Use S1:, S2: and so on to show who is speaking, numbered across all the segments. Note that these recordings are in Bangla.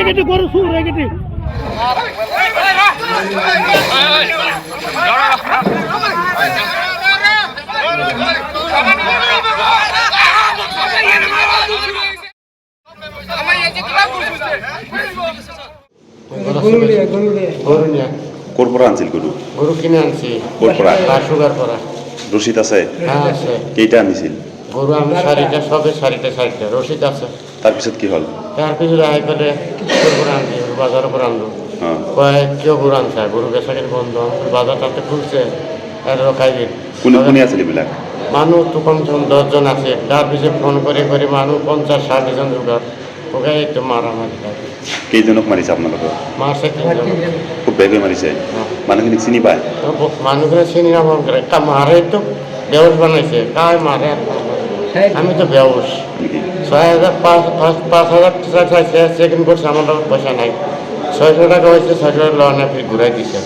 S1: গেটে গরু সুর গেটে
S2: কোরপরা আনছিল গরু
S3: গরু কিনে আনছি
S2: কোরপরা
S3: সুগার করা
S2: রশিদ আছে
S3: হ্যাঁ আছে
S2: কেইটা আনিছিল
S3: গরু আমি শাড়িটা সবে শাড়িটা রসিদ আছে
S2: তার পিছত কি হল
S3: তার পিছনে আয় করে গরু আনছি বাজারের উপর আনলো
S2: হ্যাঁ
S3: কয়েক কেউ গরু আনছে গরু বেচাকের বন্ধ বাজার তাতে খুলছে এরও খাইবে
S2: কোনে কোনে আছে এবিলাক
S3: মানুষ তো কমসে কম 10 জন আছে তার পিছিয়ে ফোন করে করে মানুষ 50-60 জন জোগাড় ওকে একটু মারামারি লাগে
S2: কেইজনক মারিছে আপনালোকে
S3: মাসে 3 জন
S2: খুব বেগে মারিছে মানুহখিনিক চিনি পায়
S3: মানুষগুলো চিনি না মন করে মারে তো বেউস বানাইছে কায় মারে আমি তো বেউস
S2: নাকি
S3: 5,000 টাকা চাইছে সেকেন্ড করছে আমার পয়সা নাই 600 টাকা হয়েছে 600 টাকা লোন ফির ঘুরাই দিছে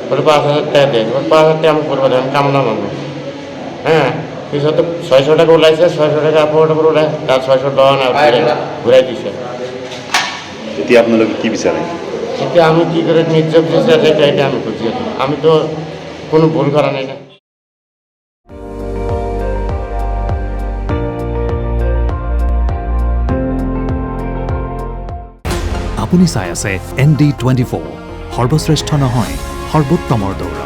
S3: বলে 5,000 টাকা দেন 5,000 টাকা আমি করবো দেন কামনা মানুষ হ্যাঁ পিছনে তো 600 টাকা উলাইছে 600 টাকা আপনার করে উঠায় তার 600 লোন ঘুরাই দিছে
S2: এতিয়া আপোনালোকে কি বিচাৰে
S3: এটা আমি কী করে নির্যোগ দিয়েছি এটা আমি খুঁজি আমি তো কোনো ভুল করা নাই না
S4: আপুনি চাই আছে ND24 সৰ্বশ্ৰেষ্ঠ নহয় সৰ্বোত্তমৰ দৌৰ